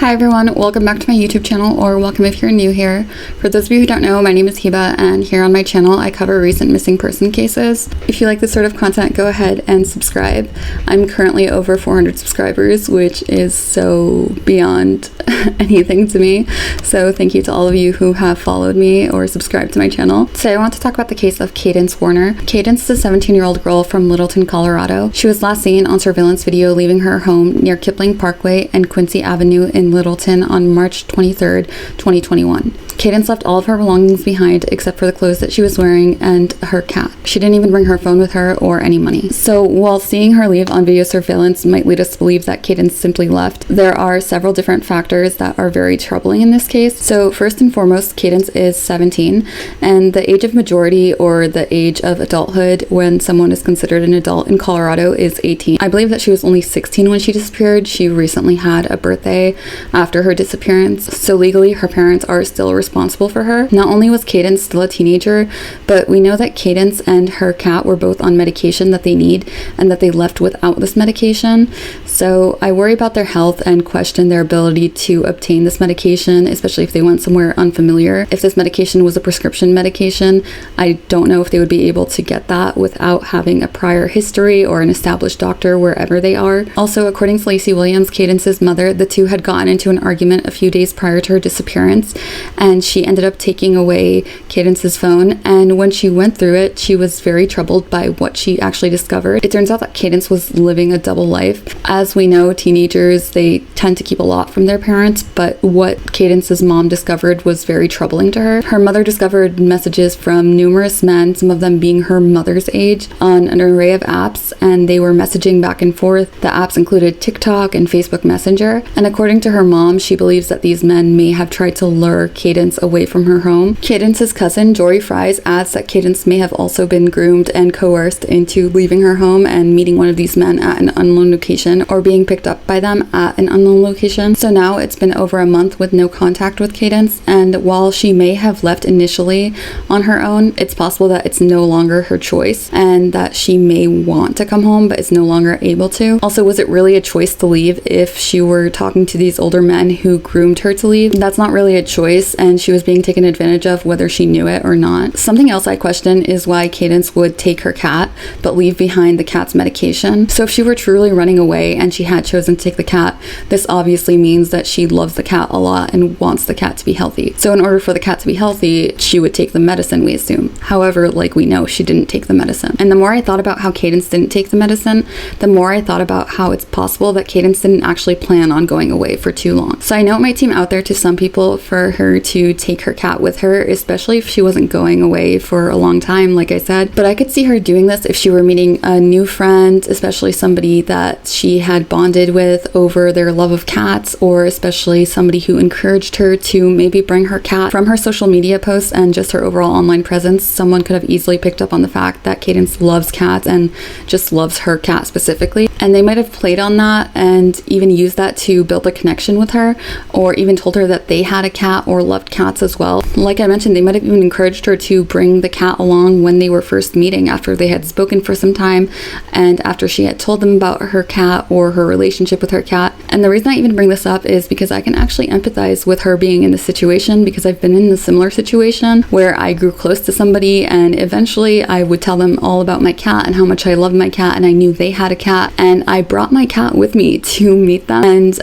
Hi everyone, welcome back to my YouTube channel, or welcome if you're new here. For those of you who don't know, my name is Hiba, and here on my channel I cover recent missing person cases. If you like this sort of content, go ahead and subscribe. I'm currently over 400 subscribers, which is so beyond anything to me. So thank you to all of you who have followed me or subscribed to my channel. Today I want to talk about the case of Cadence Warner. Cadence is a 17-year-old girl from Littleton, Colorado. She was last seen on surveillance video leaving her home near Kipling Parkway and Quincy Avenue in Littleton on March 23rd, 2021. Cadence left all of her belongings behind except for the clothes that she was wearing and her cat. She didn't even bring her phone with her or any money. So while seeing her leave on video surveillance might lead us to believe that Cadence simply left, there are several different factors that are very troubling in this case. So first and foremost, Cadence is 17, and the age of majority, or the age of adulthood when someone is considered an adult in Colorado, is 18. I believe that she was only 16 when she disappeared. She recently had a birthday after her disappearance, so legally her parents are still responsible for her. Not only was Cadence still a teenager, but we know that Cadence and her cat were both on medication that they need and that they left without this medication. So I worry about their health and question their ability to obtain this medication, especially if they went somewhere unfamiliar. If this medication was a prescription medication, I don't know if they would be able to get that without having a prior history or an established doctor wherever they are. Also, according to Lacey Williams, Cadence's mother, the two had gotten into an argument a few days prior to her disappearance, and she ended up taking away Cadence's phone, and when she went through it, she was very troubled by what she actually discovered. It turns out that Cadence was living a double life. As we know, teenagers, they tend to keep a lot from their parents, but what Cadence's mom discovered was very troubling to her. Her mother discovered messages from numerous men, some of them being her mother's age, on an array of apps, and they were messaging back and forth. The apps included TikTok and Facebook Messenger, and according to her mom, she believes that these men may have tried to lure Cadence away from her home. Cadence's cousin, Jory Fries, adds that Cadence may have also been groomed and coerced into leaving her home and meeting one of these men at an unknown location, or being picked up by them at an unknown location. So now it's been over a month with no contact with Cadence, and while she may have left initially on her own, it's possible that it's no longer her choice and that she may want to come home but is no longer able to. Also, was it really a choice to leave if she were talking to these older men who groomed her to leave? That's not really a choice, and she was being taken advantage of whether she knew it or not. Something else I question is why Cadence would take her cat but leave behind the cat's medication. So if she were truly running away and she had chosen to take the cat, this obviously means that she loves the cat a lot and wants the cat to be healthy. So in order for the cat to be healthy, she would take the medicine, we assume. However, like we know, she didn't take the medicine. And the more I thought about how Cadence didn't take the medicine, the more I thought about how it's possible that Cadence didn't actually plan on going away for too long. So I know it might seem out there to some people for her to take her cat with her, especially if she wasn't going away for a long time, like I said, but I could see her doing this if she were meeting a new friend, especially somebody that she had bonded with over their love of cats, or especially somebody who encouraged her to maybe bring her cat. From her social media posts and just her overall online presence, someone could have easily picked up on the fact that Cadence loves cats and just loves her cat specifically, and they might have played on that and even used that to build a connection with her, or even told her that they had a cat or loved cats as well. Like I mentioned, they might have even encouraged her to bring the cat along when they were first meeting, after they had spoken for some time and after she had told them about her cat or her relationship with her cat. And the reason I even bring this up is because I can actually empathize with her being in this situation, because I've been in a similar situation where I grew close to somebody and eventually I would tell them all about my cat and how much I loved my cat, and I knew they had a cat, and I brought my cat with me to meet them, and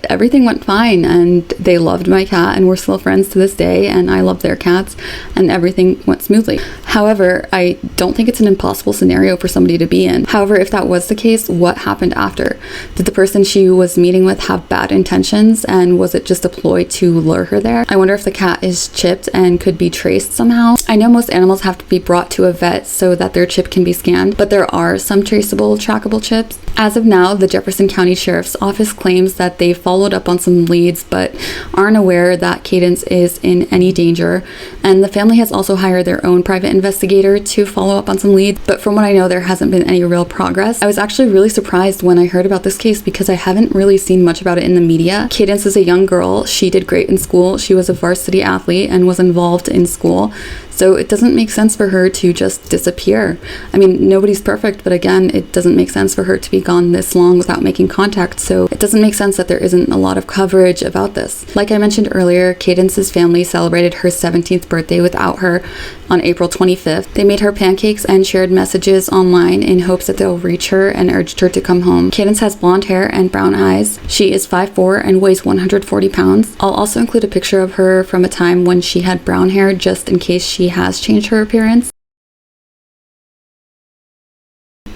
everything went fine, and they loved my cat and we're still friends to this day, and I love their cats, and everything went smoothly. However, I don't think it's an impossible scenario for somebody to be in. However, if that was the case, what happened after? Did the person she was meeting with have bad intentions, and was it just a ploy to lure her there? I wonder if the cat is chipped and could be traced somehow. I know most animals have to be brought to a vet so that their chip can be scanned, but there are some traceable, trackable chips. As of now, the Jefferson County Sheriff's Office claims that they followed up on some leads but aren't aware that Cadence is in any danger, and the family has also hired their own private investigator to follow up on some leads, but from what I know, there hasn't been any real progress. I was actually really surprised when I heard about this case because I haven't really seen much about it in the media. Cadence is a young girl. She did great in school. She was a varsity athlete and was involved in school. So it doesn't make sense for her to just disappear. I mean, nobody's perfect, but again, it doesn't make sense for her to be gone this long without making contact. So it doesn't make sense that there isn't a lot of coverage about this. Like I mentioned earlier, Cadence's family celebrated her 17th birthday without her on April 25th. They made her pancakes and shared messages online in hopes that they'll reach her and urged her to come home. Cadence has blonde hair and brown eyes. She is 5'4" and weighs 140 pounds. I'll also include a picture of her from a time when she had brown hair just in case she has changed her appearance.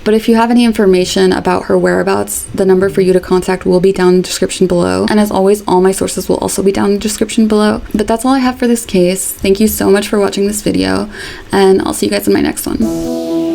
But if you have any information about her whereabouts, the number for you to contact will be down in the description below. And as always, all my sources will also be down in the description below. But that's all I have for this case. Thank you so much for watching this video, and I'll see you guys in my next one.